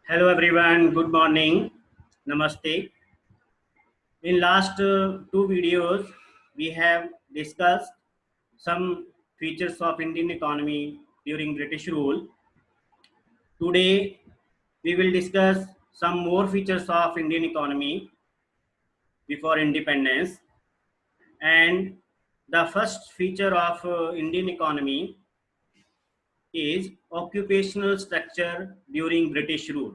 Hello everyone, good morning, namaste. In last two videos, we have discussed some features of Indian economy during British rule. Today, we will discuss some more features of Indian economy before independence. And the first feature of Indian economy is occupational structure during British rule.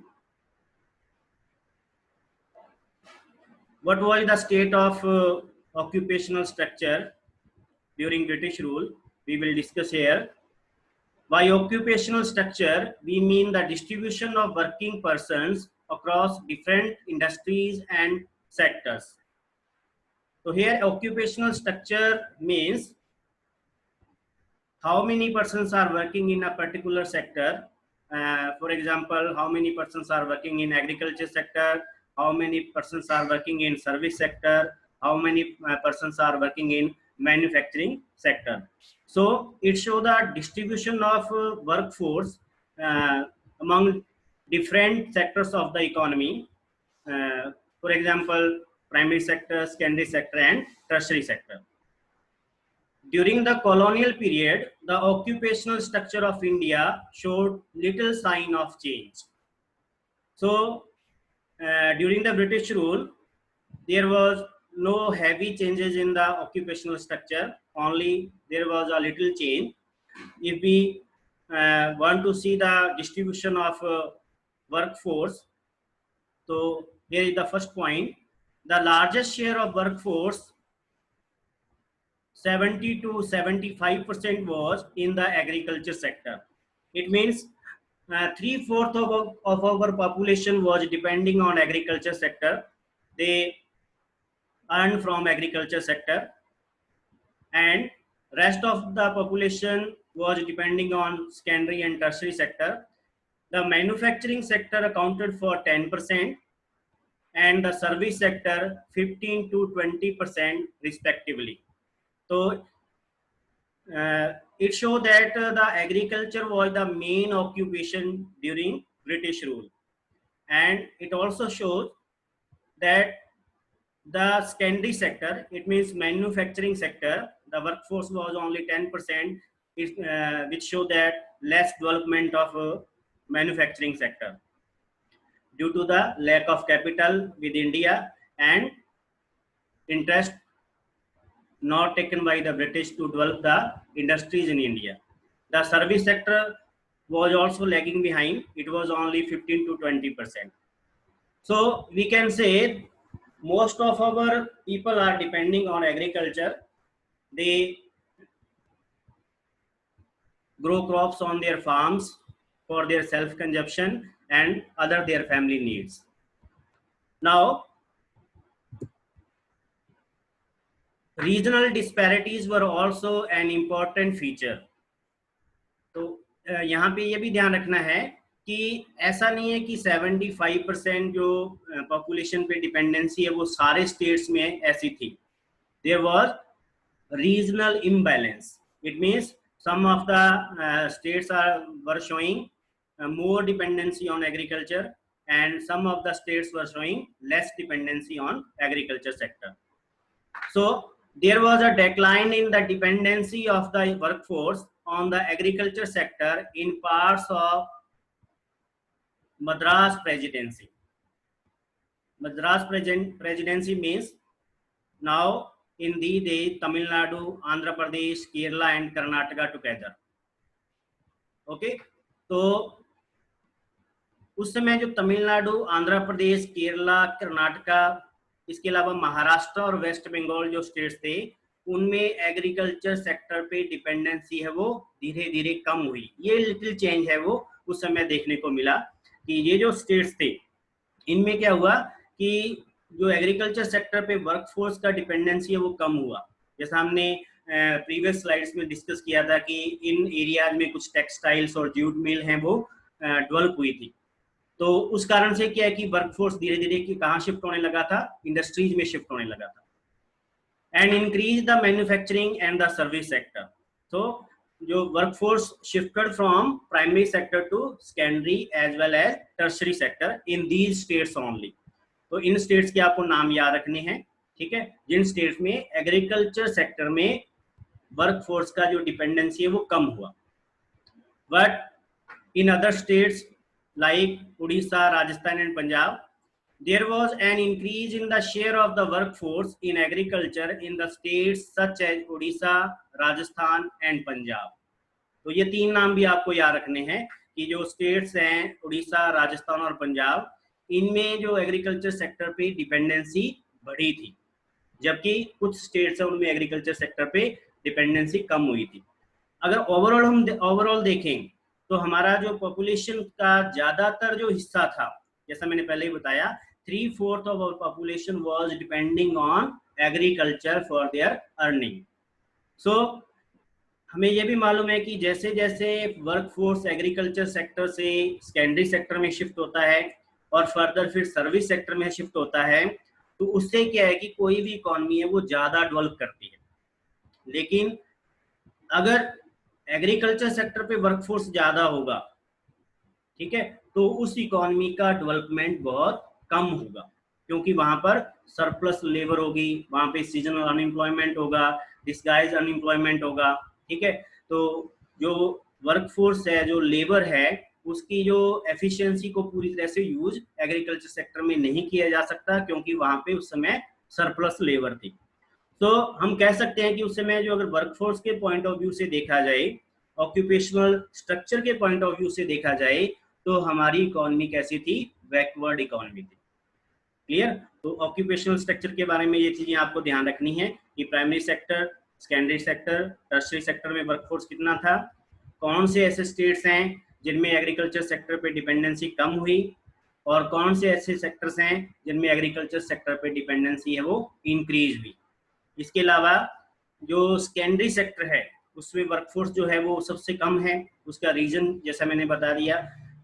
What was the state of occupational structure during British rule? We will discuss here. By occupational structure, we mean the distribution of working persons across different industries and sectors. So here occupational structure means how many persons are working in a particular sector. For example, how many persons are working in agriculture sector, how many persons are working in service sector, how many persons are working in manufacturing sector. So it shows the distribution of workforce among different sectors of the economy. For example, primary sector, secondary sector, and tertiary sector. During the colonial period, the occupational structure of India showed little sign of change. So, during the British rule, there was no heavy changes in the occupational structure, only there was a little change. If we want to see the distribution of workforce, so here is the first point. The largest share of workforce 70 to 75% was in the agriculture sector. It means 3/4 of our population was depending on agriculture sector. They earn from agriculture sector, and rest of the population was depending on secondary and tertiary sector. The manufacturing sector accounted for 10% and the service sector 15 to 20% respectively. So it showed that the agriculture was the main occupation during British rule, and it also shows that the secondary sector, it means manufacturing sector, the workforce was only 10%, which show that less development of manufacturing sector due to the lack of capital with India and interest not taken by the British to develop the industries in India. The service sector was also lagging behind. It was only 15 to 20%. So we can say most of our people are depending on agriculture. They grow crops on their farms for their self-consumption and other their family needs. Now, regional disparities were also an important feature. तो यहाँ पे ये भी ध्यान रखना है कि ऐसा नहीं है कि 75% जो पॉपुलेशन पे डिपेंडेंसी है वो सारे स्टेट्स में ऐसी थी. There was regional imbalance. It means some of the states were showing more dependency on agriculture and some of the states were showing less dependency on agriculture sector. So there was a decline in the dependency of the workforce on the agriculture sector in parts of Madras Presidency. Madras Presidency means now in the day Tamil Nadu, Andhra Pradesh, Kerala and Karnataka together. Okay, तो उस समय जो तमिलनाडु, आंध्र प्रदेश, केरला, कर्नाटका, इसके अलावा महाराष्ट्र और waste Bengal जो states थे उनमें एग्रीकल्चर सेक्टर पे डिपेंडेंसी है वो धीरे धीरे कम हुई. ये लिटिल चेंज है वो उस समय देखने को मिला कि ये जो स्टेट्स थे इनमें क्या हुआ कि जो एग्रीकल्चर सेक्टर पे वर्कफोर्स का डिपेंडेंसी है वो कम हुआ. जैसा हमने प्रीवियस स्लाइड्स में डिस्कस किया था कि इन एरियाज में कुछ टेक्सटाइल्स और जूट मिल हैं वो डेवलप हुई थी. तो उस कारण से क्या है कि वर्कफोर्स धीरे धीरे कि कहाँ शिफ्ट होने लगा था, इंडस्ट्रीज में शिफ्ट होने लगा था. And increase the manufacturing and the service sector. तो जो workforce shifted from primary sector to secondary as well as tertiary sector in these states only. तो इन स्टेट्स के आपको नाम याद रखने हैं, ठीक है, जिन स्टेट्स में एग्रीकल्चर सेक्टर में वर्कफोर्स का जो डिपेंडेंसी है वो कम हुआ। But in other states like Orissa, Rajasthan and Punjab, there was an increase in the share of the workforce in agriculture in the states such as Odisha, Rajasthan and Punjab। तो ये तीन नाम भी आपको याद रखने हैं कि जो स्टेट्स हैं उड़ीसा, राजस्थान और पंजाब, इनमें जो एग्रीकल्चर सेक्टर पे डिपेंडेंसी बढ़ी थी, जबकि कुछ स्टेट्स हैं उनमें एग्रीकल्चर सेक्टर पे डिपेंडेंसी कम हुई थी। अगर ओवरऑल देखें तो हमारा जो पॉपुलेशन का ज्यादातर जो हिस्सा था, जैसा मैंने पहले ही बताया, 3/4 of our population was depending on agriculture for their earning। So हमें यह भी मालूम है कि जैसे जैसे वर्कफोर्स एग्रीकल्चर सेक्टर से सेकेंडरी सेक्टर में शिफ्ट होता है और फर्दर फिर सर्विस सेक्टर में शिफ्ट होता है, तो उससे क्या है कि कोई भी इकोनॉमी है वो ज्यादा डेवलप करती है। लेकिन अगर एग्रीकल्चर सेक्टर पे वर्कफोर्स ज्यादा होगा, ठीक है, तो उस इकोनॉमी का डेवलपमेंट बहुत कम होगा, क्योंकि वहां पर सरप्लस लेबर होगी, वहां पे सीजनल अनएम्प्लॉयमेंट होगा, डिस्गाइज अनएम्प्लॉयमेंट होगा, ठीक है। तो जो वर्कफोर्स है, जो लेबर है, उसकी जो एफिशिएंसी को पूरी तरह से यूज एग्रीकल्चर सेक्टर में नहीं किया जा सकता, क्योंकि वहां पे उस समय सरप्लस लेबर थी। तो हम कह सकते हैं कि उस समय जो अगर वर्कफोर्स के पॉइंट ऑफ व्यू से देखा जाए, ऑक्यूपेशनल स्ट्रक्चर के पॉइंट ऑफ व्यू से देखा जाए, तो हमारी इकोनॉमी कैसी थी? बैकवर्ड इकोनॉमी थी। क्लियर? तो ऑक्यूपेशनल स्ट्रक्चर के बारे में ये चीजें आपको ध्यान रखनी है कि primary sector, secondary sector, tertiary sector में वर्कफोर्स कितना था, कौन से ऐसे स्टेट्स हैं जिनमें एग्रीकल्चर सेक्टर पे डिपेंडेंसी कम हुई, और कौन से ऐसे सेक्टर्स हैं जिनमें एग्रीकल्चर सेक्टर पे डिपेंडेंसी है वो इंक्रीज हुई। इसके अलावा जो सेकेंडरी सेक्टर है उसमें वर्कफोर्स जो है वो सबसे कम है। उसका रीजन जैसा मैंने बता दिया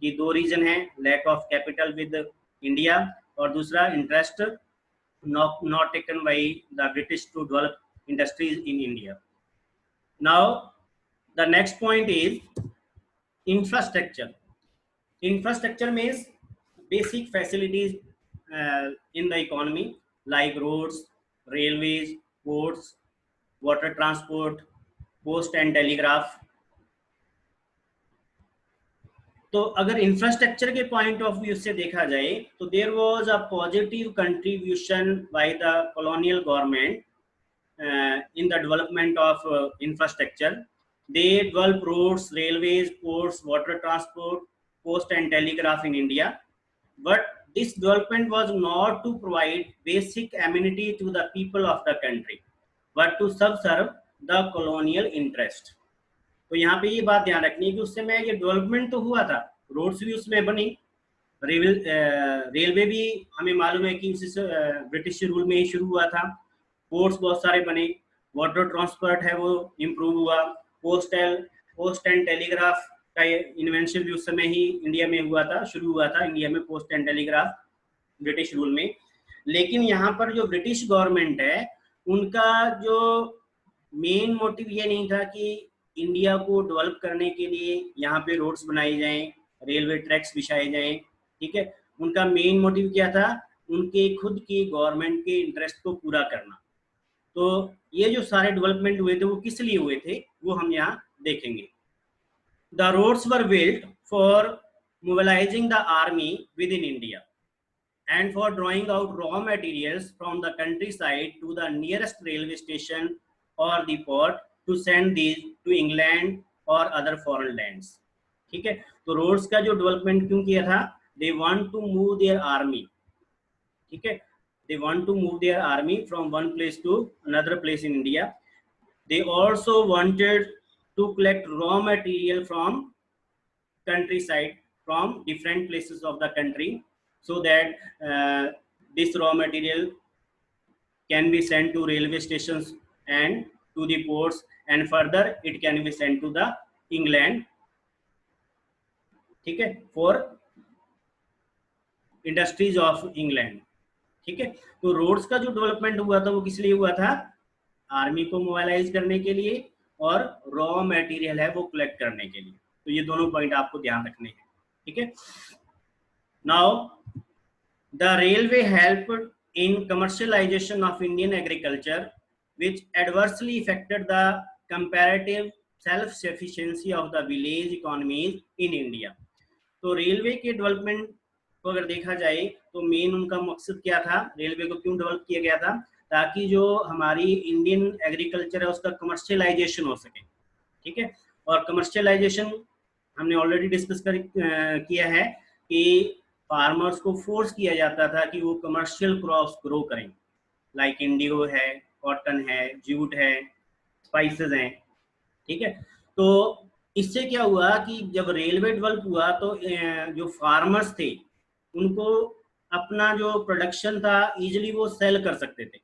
कि दो रीजन है, lack of capital with India और दूसरा interest not taken by the British to develop industries in India। Now the next point is infrastructure। Infrastructure means basic facilities in the economy like roads, railways, ports, water transport, post and telegraph। तो अगर infrastructure के point of view से देखा जाए तो there was a positive contribution by the colonial government in the development of infrastructure। They develop roads, railways, ports, water transport, post and telegraph in India। But this development was not to provide basic amenity to the people of the country, but to subserve the colonial interest। तो यहाँ पे ये बात ध्यान रखनी है कि उस समय ये डेवलपमेंट तो हुआ था, रोड्स भी उसमें बनी, रेलवे भी हमें मालूम है कि उसी ब्रिटिश रूल में ही शुरू हुआ था, पोर्ट्स बहुत सारे बने, वाटर ट्रांसपोर्ट है वो इम्प्रूव हुआ, पोस्ट एंड टेलीग्राफ का इन्वेंशन भी उस समय ही इंडिया में हुआ था, शुरू हुआ था इंडिया में post and telegraph British rule में। लेकिन यहाँ पर जो ब्रिटिश गवर्नमेंट है उनका जो मेन मोटिव ये नहीं था कि इंडिया को डेवलप करने के लिए यहाँ पे रोड्स बनाए जाएं, रेलवे ट्रैक्स बिछाए जाएं, ठीक है। उनका मेन मोटिव क्या था? उनके खुद की गवर्नमेंट के इंटरेस्ट को पूरा करना। तो ये जो सारे डेवलपमेंट हुए थे वो किस लिए हुए थे वो हम यहाँ देखेंगे। The roads were built for mobilising the army within India and for drawing out raw materials from the countryside to the nearest railway station or the port to send these to England or other foreign lands। ठीक है, तो roads का जो development क्यों किया था? they want to move their army, ठीक है, they want to move their army from one place to another place in India। they also wanted to collect raw material from countryside, from different places of the country, so that this raw material can be sent to railway stations and to the ports, and further it can be sent to the England, ठीक है, for industries of England। ठीक है, तो roads का जो development हुआ था वो किस लिए हुआ था? आर्मी को मोबाइलाइज करने के लिए और रॉ मटेरियल है वो कलेक्ट करने के लिए। तो ये दोनों पॉइंट आपको ध्यान रखने हैं, ठीक है। Now the railway helped in commercialisation of Indian agriculture which adversely affected the comparative self-sufficiency of the village economies in India। तो रेलवे के डेवलपमेंट को अगर देखा जाए तो मेन उनका मकसद क्या था, रेलवे को क्यों डेवलप किया गया था, ताकि जो हमारी इंडियन एग्रीकल्चर है उसका कमर्शियलाइजेशन हो सके, ठीक है। और कमर्शियलाइजेशन हमने ऑलरेडी डिस्कस किया है कि फार्मर्स को फोर्स किया जाता था कि वो कमर्शियल क्रॉप्स ग्रो करें, लाइक इंडिगो है, कॉटन है, जूट है, स्पाइसेस हैं, ठीक है। तो इससे क्या हुआ कि जब रेलवे डेवलप हुआ तो जो फार्मर्स थे उनको अपना जो प्रोडक्शन था इजीली वो सेल कर सकते थे।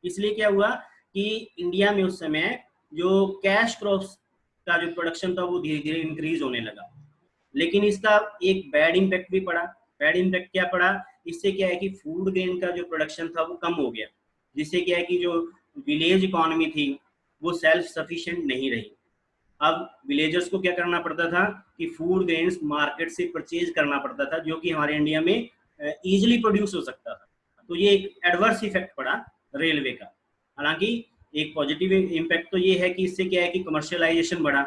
इसलिए क्या हुआ कि इंडिया में उस समय जो कैश क्रॉप्स का जो प्रोडक्शन था वो धीरे धीरे इंक्रीज होने लगा। लेकिन इसका एक बैड इम्पैक्ट भी पड़ा। बैड इम्पैक्ट क्या पड़ा, इससे क्या है कि फूड ग्रेन का जो प्रोडक्शन था वो कम हो गया, जिससे क्या है कि जो विलेज इकोनॉमी थी वो सेल्फ सफिशिएंट नहीं रही। अब विलेजर्स को क्या करना पड़ता था कि फूड ग्रेन्स मार्केट से परचेज करना पड़ता था, जो कि हमारे इंडिया में इजीली प्रोड्यूस हो सकता था। तो ये एक एडवर्स इफेक्ट पड़ा रेलवे का। हालांकि एक पॉजिटिव इम्पैक्ट तो ये है कि इससे क्या है कि कमर्शियलाइजेशन बढ़ा,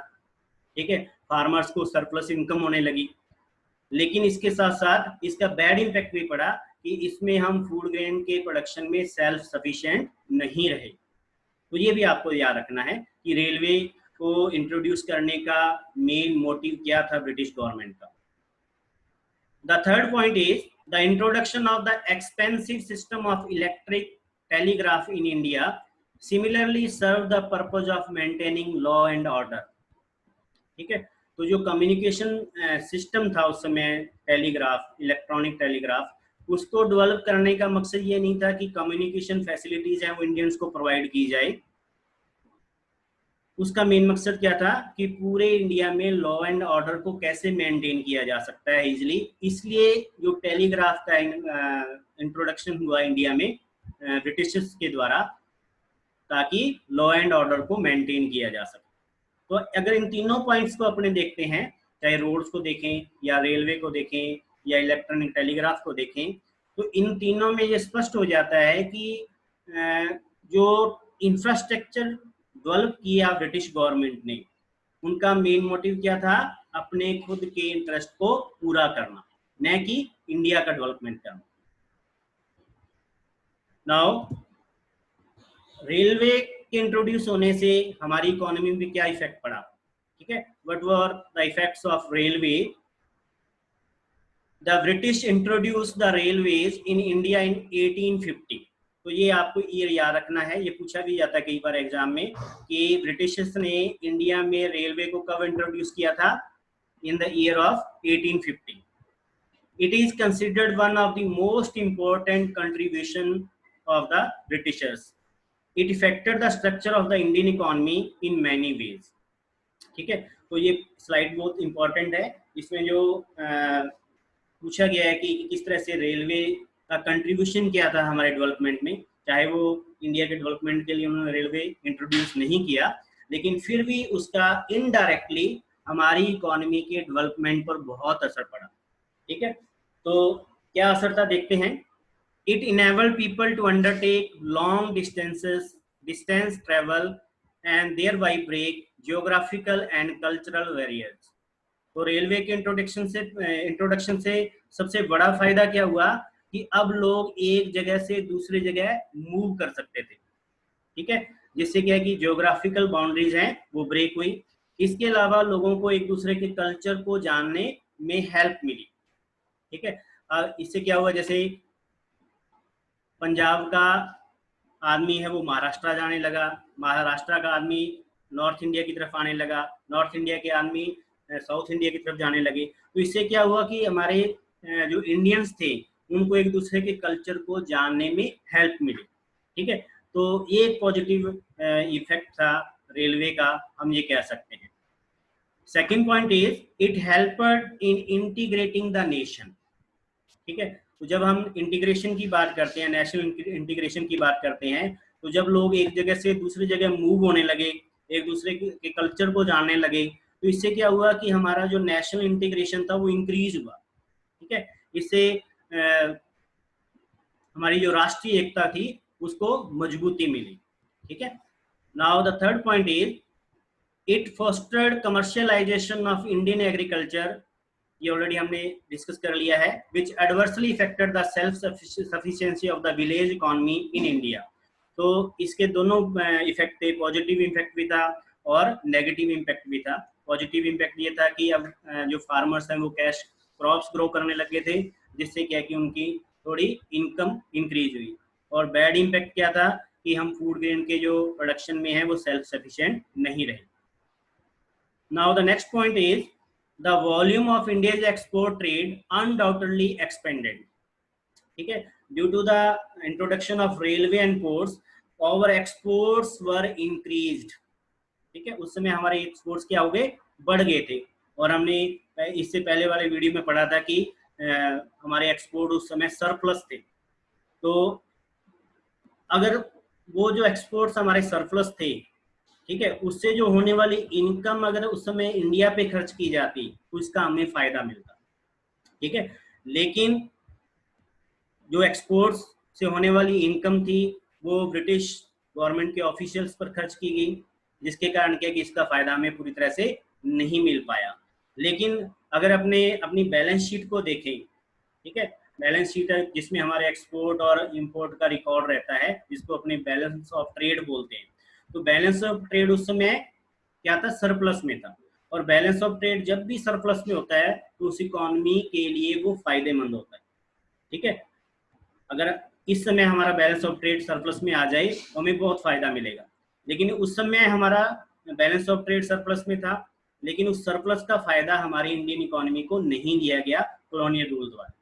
ठीक है, फार्मर्स को सरप्लस इनकम होने लगी। लेकिन इसके साथ साथ इसका बैड इम्पैक्ट भी पड़ा कि इसमें हम फूड ग्रेन के प्रोडक्शन में सेल्फ सफिशिएंट नहीं रहे। तो ये भी आपको याद रखना है कि रेलवे को इंट्रोड्यूस करने का मेन मोटिव क्या था ब्रिटिश गवर्नमेंट का। The third point is the introduction of the expensive system of electric telegraph in India similarly serve the purpose of maintaining law and order, ठीक है। तो जो कम्युनिकेशन सिस्टम था उस समय, टेलीग्राफ, इलेक्ट्रॉनिक टेलीग्राफ, उसको develop करने का मकसद ये नहीं था कि कम्युनिकेशन फैसिलिटीज हैं वो इंडियंस को प्रोवाइड की जाए। उसका मेन मकसद क्या था कि पूरे इंडिया में लॉ एंड ऑर्डर को कैसे मेंटेन किया जा सकता है इजीली। इसलिए जो टेलीग्राफ का इंट्रोडक्शन हुआ इंडिया में ब्रिटिशर्स के द्वारा, ताकि लॉ एंड ऑर्डर को मेंटेन किया जा सके। तो अगर इन तीनों पॉइंट्स को अपने देखते हैं, चाहे रोड्स को देखें या रेलवे को देखें या इलेक्ट्रॉनिक टेलीग्राफ को देखें, तो इन तीनों में ये स्पष्ट हो जाता है कि जो इंफ्रास्ट्रक्चर डेवलप किया ब्रिटिश गवर्नमेंट ने, उनका मेन मोटिव क्या था, अपने खुद के इंटरेस्ट को पूरा करना, न कि इंडिया का डेवलपमेंट करना। नाउ रेलवे के इंट्रोड्यूस होने से हमारी इकोनॉमी में क्या इफेक्ट पड़ा, ठीक है। What were the effects of railway. The British introduce the railways in India in 1850। तो ये आपको ईयर याद रखना है, ये पूछा भी जाता है कई बार एग्जाम में कि ब्रिटिशर्स ने इंडिया में रेलवे को कब इंट्रोड्यूस किया था, in the year of 1850। It is considered one of the most important contribution of the Britishers. It affected the structure of the Indian economy in many ways, ठीक है। तो ये स्लाइड बहुत इंपॉर्टेंट है। इसमें जो पूछा गया है कि किस तरह से रेलवे का कंट्रीब्यूशन क्या था हमारे डेवलपमेंट में, चाहे वो इंडिया के डेवलपमेंट के लिए उन्होंने रेलवे इंट्रोड्यूस नहीं किया, लेकिन फिर भी उसका इनडायरेक्टली हमारी इकोनॉमी के डेवलपमेंट पर बहुत असर पड़ा, ठीक है। तो क्या असर था देखते हैं। It enabled people to undertake long distance travel and thereby break geographical and cultural barriers। तो रेलवे के इंट्रोडक्शन से सबसे बड़ा फायदा क्या हुआ कि अब लोग एक जगह से दूसरी जगह मूव कर सकते थे, ठीक है, जिससे क्या है कि जियोग्राफिकल बाउंड्रीज हैं वो ब्रेक हुई। इसके अलावा लोगों को एक दूसरे के कल्चर को जानने में हेल्प मिली, ठीक है। इससे क्या हुआ, जैसे पंजाब का आदमी है वो महाराष्ट्र जाने लगा, महाराष्ट्र का आदमी नॉर्थ इंडिया की तरफ आने लगा, नॉर्थ इंडिया के आदमी साउथ इंडिया की तरफ जाने लगे। तो इससे क्या हुआ कि हमारे जो इंडियंस थे उनको एक दूसरे के कल्चर को जानने में हेल्प मिली, ठीक है। तो ये एक पॉजिटिव इफेक्ट था रेलवे का, हम ये कह सकते हैं। Second point is it helped in integrating the nation, ठीक है। तो जब हम इंटीग्रेशन की बात करते हैं, नेशनल इंटीग्रेशन की बात करते हैं, तो जब लोग एक जगह से दूसरी जगह मूव होने लगे, एक दूसरे के कल्चर को जानने लगे, तो इससे क्या हुआ कि हमारा जो नेशनल इंटीग्रेशन था वो इंक्रीज हुआ। ठीक है, इससे हमारी जो राष्ट्रीय एकता थी उसको मजबूती मिली। ठीक है, now the third point is it fostered commercialisation of Indian agriculture, ये ऑलरेडी हमने डिस्कस कर लिया है, which adversely affected the self sufficiency of the village economy in India. तो इसके दोनों इफेक्ट थे, पॉजिटिव इम्पैक्ट भी था और नेगेटिव इम्पैक्ट भी था। पॉजिटिव इम्पैक्ट ये था कि अब जो फार्मर्स हैं वो कैश क्रॉप्स ग्रो करने लगे थे, जिससे क्या कि उनकी थोड़ी इनकम इंक्रीज हुई। और बैड इम्पैक्ट क्या था कि हम फूड ग्रेन के जो प्रोडक्शन में है वो सेल्फ सफिशिएंट नहीं रहे। Now the next point is the volume of India's export trade undoubtedly expanded. ठीक है, due to the introduction of railway and ports, our exports were increased. ठीक है, उस समय हमारे एक्सपोर्ट्स क्या हो गए, बढ़ गए थे। और हमने इससे पहले वाले वीडियो में पढ़ा था कि हमारे एक्सपोर्ट उस समय सरप्लस थे। तो अगर वो जो एक्सपोर्ट्स हमारे सरप्लस थे, ठीक है, उससे जो होने वाली इनकम अगर उस समय इंडिया पे खर्च की जाती तो इसका हमें फायदा मिलता। ठीक है, लेकिन जो एक्सपोर्ट्स से होने वाली इनकम थी वो ब्रिटिश गवर्नमेंट के ऑफिशियल्स पर खर्च की गई, जिसके कारण क्या कि इसका फायदा हमें पूरी तरह से नहीं मिल पाया। लेकिन अगर अपनी बैलेंस शीट को देखें, ठीक है, बैलेंस शीट है जिसमें हमारे एक्सपोर्ट और इंपोर्ट का रिकॉर्ड रहता है, जिसको अपने बैलेंस ऑफ ट्रेड बोलते हैं। तो बैलेंस ऑफ ट्रेड उस समय क्या था, सरप्लस में था। और बैलेंस ऑफ ट्रेड जब भी सरप्लस में होता है तो उस इकोनॉमी के लिए वो फायदेमंद होता है। ठीक है, अगर इस समय हमारा बैलेंस ऑफ ट्रेड सरप्लस में आ जाए तो हमें बहुत फायदा मिलेगा। लेकिन उस समय हमारा बैलेंस ऑफ ट्रेड सरप्लस में था, लेकिन उस सरप्लस का फायदा हमारी इंडियन इकोनॉमी को नहीं दिया गया कॉलोनियल रूल द्वारा।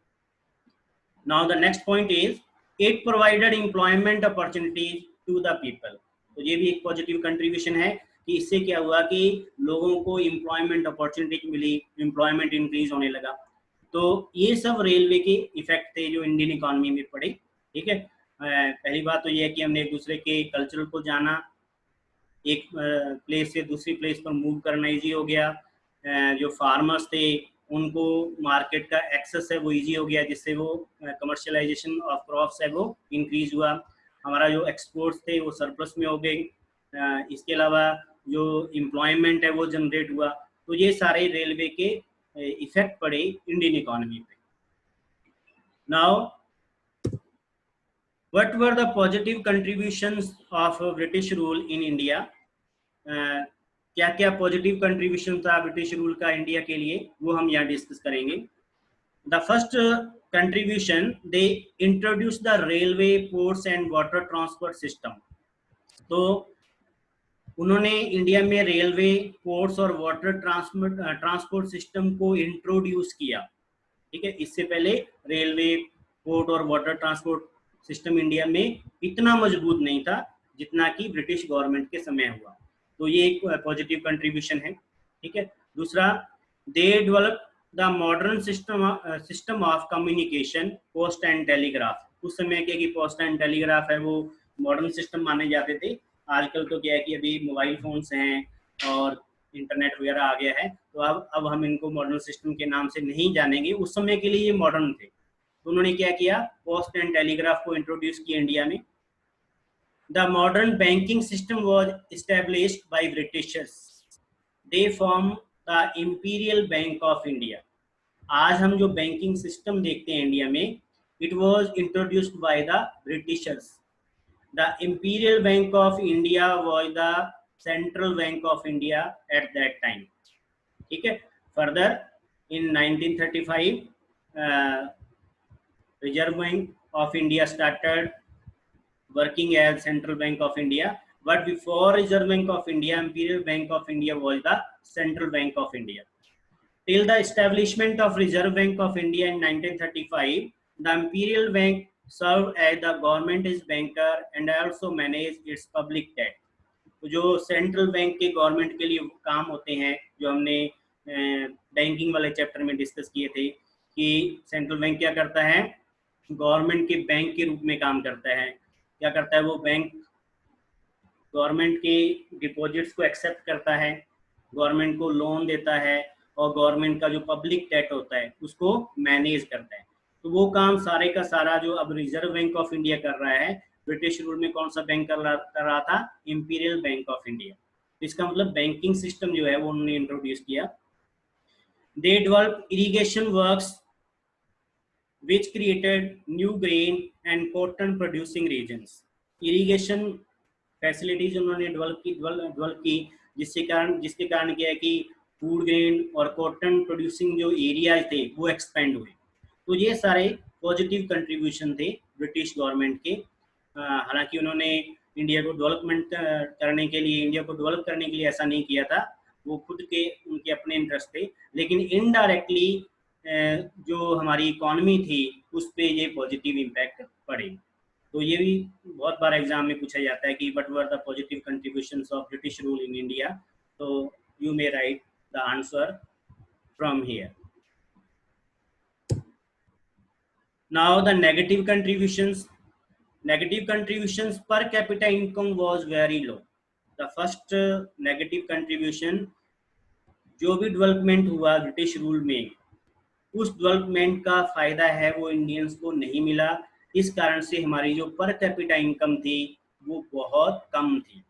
Now the next point is it provided employment opportunities to the people. तो ये भी एक पॉजिटिव कंट्रीब्यूशन है कि इससे क्या हुआ कि लोगों को एम्प्लॉयमेंट अपॉर्चुनिटी मिली, एम्प्लॉयमेंट इंक्रीज होने लगा। तो ये सब रेलवे के इफेक्ट थे जो इंडियन इकोनॉमी में पड़े। ठीक है, पहली बात तो ये है कि हमने एक दूसरे के कल्चर को जाना, एक प्लेस से दूसरी प्लेस पर मूव करना इजी हो गया। जो फार्मर्स थे उनको मार्केट का एक्सेस है वो इजी हो गया, जिससे वो कमर्शियलाइजेशन ऑफ क्रॉप्स है वो इंक्रीज हुआ। हमारा जो एक्सपोर्ट्स थे वो सरप्लस में हो गए। इसके अलावा जो एम्प्लॉयमेंट है वो जनरेट हुआ। तो ये सारे रेलवे के इफेक्ट पड़े इंडियन इकोनॉमी पे। Now what were the positive contributions of British rule in India? क्या क्या पॉजिटिव कंट्रीब्यूशन था ब्रिटिश रूल का इंडिया के लिए, वो हम यहाँ डिस्कस करेंगे। The first contribution, they introduce the railway, ports and water transport system. तो उन्होंने इंडिया में रेलवे, पोर्ट्स और वाटर ट्रांसपोर्ट सिस्टम को इंट्रोड्यूस किया। ठीक है, इससे पहले रेलवे, पोर्ट और वाटर ट्रांसपोर्ट सिस्टम इंडिया में इतना मजबूत नहीं था जितना कि ब्रिटिश गवर्नमेंट के समय हुआ। तो ये एक पॉजिटिव कंट्रीब्यूशन है। ठीक है, दूसरा, they develop the modern system of communication, post and telegraph. उस समय क्या कि पोस्ट एंड टेलीग्राफ है वो मॉडर्न सिस्टम माने जाते थे। आजकल तो क्या है कि अभी मोबाइल फोन्स हैं और इंटरनेट वगैरह आ गया है, तो अब हम इनको मॉडर्न सिस्टम के नाम से नहीं जानेंगे। उस समय के लिए ये मॉडर्न थे। तो उन्होंने क्या किया, पोस्ट एंड टेलीग्राफ को इंट्रोड्यूस किया इंडिया में। The modern banking system was established by Britishers. They formed the Imperial Bank of India. आज हम जो बैंकिंग सिस्टम देखते हैं इंडिया में, it was introduced by the Britishers. The Imperial Bank of India was the central bank of India at that time. ठीक है, further in 1935 Reserve Bank of India started working as Central Bank of India, but before Reserve Bank of India, Imperial Bank of India was the Central Bank of India. Till the establishment of Reserve Bank of India in 1935, the Imperial Bank served as the government's banker and also managed its public debt. तो जो central bank के government के लिए काम होते हैं, जो हमने बैंकिंग वाले चैप्टर में डिस्कस किए थे कि सेंट्रल बैंक क्या करता है, गवर्नमेंट के बैंक के रूप में काम करता है। क्या करता है वो बैंक, गवर्नमेंट के डिपॉजिट्स को एक्सेप्ट करता है, गवर्नमेंट को लोन देता है, और गवर्नमेंट का जो पब्लिक डेट होता है उसको मैनेज करता है। तो वो काम सारे का सारा जो अब रिजर्व बैंक ऑफ इंडिया कर रहा है, ब्रिटिश रूल में कौन सा बैंक कर रहा था? Imperial bank of India. तो इसका मतलब बैंकिंग सिस्टम जो है वो उन्होंने इंट्रोड्यूस किया। They develop irrigation works which created new grain and cotton producing regions। Irrigation facilities उन्होंने डेवलप की जिसके कारण क्या है कि फूड ग्रेन और कॉटन प्रोड्यूसिंग जो एरियाज थे वो एक्सपेंड हुए। तो ये सारे पॉजिटिव कंट्रीब्यूशन थे ब्रिटिश गवर्नमेंट के। हालांकि उन्होंने इंडिया को डेवलपमेंट करने के लिए, इंडिया को डेवलप करने के लिए ऐसा नहीं किया था, वो खुद के उनके अपने इंटरेस्ट थे, लेकिन इनडायरेक्टली जो हमारी इकॉनमी थी उस पर ये पॉजिटिव इम्पैक्ट पड़े। तो ये भी बहुत बार एग्जाम में पूछा जाता है कि what were the positive contributions of British rule in India. तो you may write the answer from here. Now the negative contributions. Negative contributions per capita income was very low. The first negative contribution, जो भी development हुआ British rule में, उस development का फायदा है वो इंडियंस को नहीं मिला। इस कारण से हमारी जो पर कैपिटा इनकम थी वो बहुत कम थी।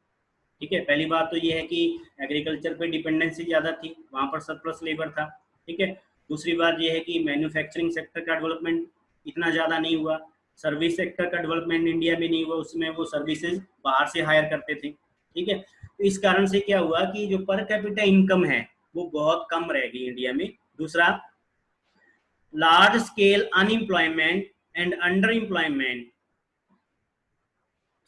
ठीक है, पहली बात तो ये है कि एग्रीकल्चर पे डिपेंडेंसी ज़्यादा थी, वहाँ पर सरप्लस लेबर था। ठीक है, दूसरी बात ये है कि मैन्युफैक्चरिंग सेक्टर का डेवलपमेंट इतना ज़्यादा नहीं हुआ, सर्विस सेक्टर का डेवलपमेंट इंडिया में नहीं हुआ, उसमें वो सर्विसेज बाहर से हायर करते थे। ठीक है, तो इस कारण से क्या हुआ कि जो पर कैपिटा इनकम है वो बहुत कम रह गई इंडिया में। दूसरा, large scale unemployment and under employment.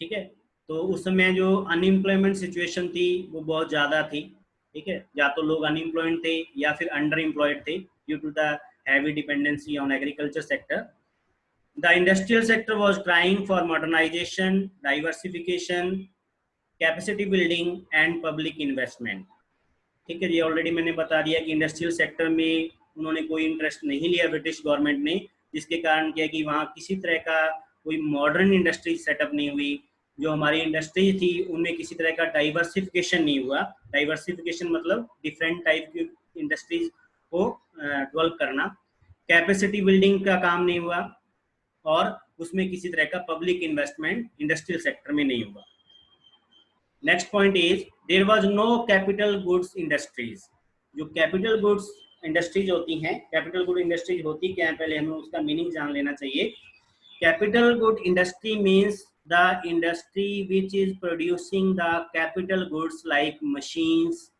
ठीक है, तो उस समय जो अनएम्प्लॉयमेंट सिचुएशन थी वो बहुत ज़्यादा थी। ठीक है, या तो लोग अनएम्प्लॉयड थे या फिर अंडर एम्प्लॉयड थे due to the heavy dependency on agriculture sector. The industrial sector was trying for modernization, diversification, capacity building and public investment। ठीक है, ये ऑलरेडी मैंने बता दिया कि इंडस्ट्रियल सेक्टर में उन्होंने कोई इंटरेस्ट नहीं लिया ब्रिटिश गवर्नमेंट ने, जिसके कारण क्या कि वहाँ किसी तरह का कोई मॉडर्न इंडस्ट्री सेटअप नहीं हुई। जो हमारी इंडस्ट्री थी उनमें किसी तरह का डाइवर्सिफिकेशन नहीं हुआ। डाइवर्सिफिकेशन मतलब डिफरेंट टाइप की इंडस्ट्रीज को डेवलप करना। कैपेसिटी बिल्डिंग का काम नहीं हुआ और उसमें किसी तरह का पब्लिक इन्वेस्टमेंट इंडस्ट्रियल सेक्टर में नहीं हुआ। Next point is there was no capital goods industries. जो कैपिटल गुड्स इंडस्ट्रीज होती हैं, कैपिटल गुड इंडस्ट्रीज होती क्या है, पहले हमें उसका मीनिंग जान लेना चाहिए। Capital good industry means the industry which is producing the capital goods like machines.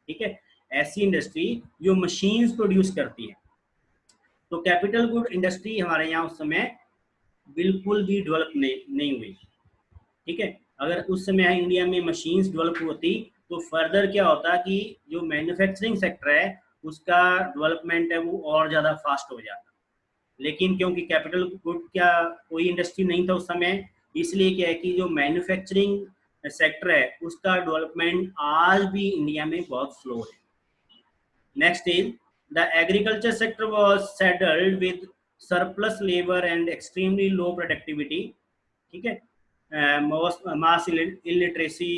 ठीक है, ऐसी इंडस्ट्री जो मशीन्स प्रोड्यूस करती है। तो कैपिटल गुड इंडस्ट्री हमारे यहाँ उस समय बिल्कुल भी डेवलप नहीं हुई। ठीक है, अगर उस समय इंडिया में मशीन्स डेवलप होती तो फर्दर क्या होता कि जो मैन्युफैक्चरिंग सेक्टर है उसका डेवलपमेंट है वो और ज़्यादा फास्ट हो जाता। लेकिन क्योंकि कैपिटल गुड क्या कोई इंडस्ट्री नहीं था उस समय, इसलिए क्या है कि जो मैन्युफैक्चरिंग सेक्टर है उसका डेवलपमेंट आज भी इंडिया में बहुत स्लो है। Next is the agriculture sector was saddled with surplus labor and extremely low productivity। ठीक है, mass illiteracy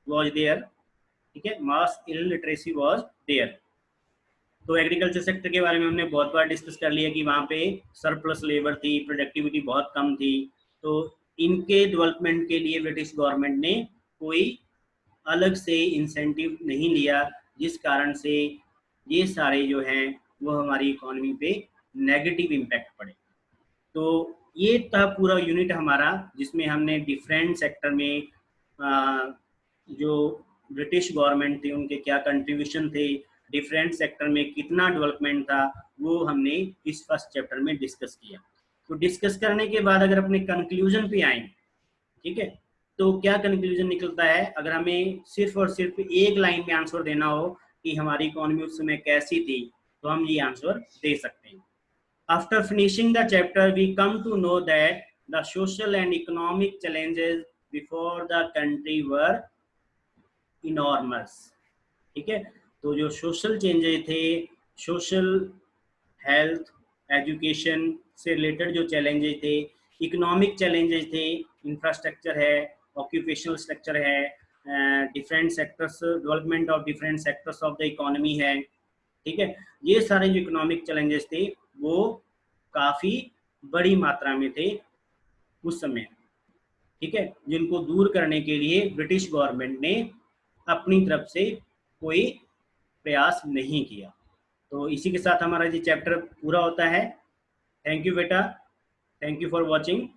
was there। ठीक है, mass illiteracy was there। तो एग्रीकल्चर सेक्टर के बारे में हमने बहुत बार डिस्कस कर लिया कि वहाँ पे सरप्लस लेबर थी, प्रोडक्टिविटी बहुत कम थी। तो इनके डेवलपमेंट के लिए ब्रिटिश गवर्नमेंट ने कोई अलग से इंसेंटिव नहीं लिया, जिस कारण से ये सारे जो हैं वो हमारी इकोनॉमी पे नेगेटिव इम्पैक्ट पड़े। तो ये था पूरा यूनिट हमारा जिसमें हमने डिफरेंट सेक्टर में जो ब्रिटिश गवर्नमेंट थी उनके क्या कंट्रीब्यूशन थे, डिफरेंट सेक्टर में कितना डेवलपमेंट था, वो हमने इस फर्स्ट चैप्टर में डिस्कस किया। तो डिस्कस करने के बाद अगर अपने कंक्लूजन पे आए, ठीक है, तो क्या कंक्लूजन निकलता है? अगर हमें सिर्फ और सिर्फ एक लाइन में आंसर देना हो कि हमारी इकोनॉमी उस समय कैसी थी, तो हम ये आंसर दे सकते हैं। After finishing the chapter, we come to know that the social and economic challenges before the country were enormous। ठीक है, तो जो सोशल चेंजेस थे, सोशल हेल्थ एजुकेशन से रिलेटेड जो चैलेंजेस थे, इकोनॉमिक चैलेंजेस थे, इंफ्रास्ट्रक्चर है, ऑक्यूपेशनल स्ट्रक्चर है, different sectors, development of different sectors of the economy है, ठीक है। ये सारे जो इकोनॉमिक चैलेंजेस थे वो काफ़ी बड़ी मात्रा में थे उस समय, ठीक है, जिनको दूर करने के लिए ब्रिटिश गवर्नमेंट ने अपनी तरफ से कोई प्रयास नहीं किया। तो इसी के साथ हमारा ये चैप्टर पूरा होता है। थैंक यू बेटा, थैंक यू फॉर वॉचिंग।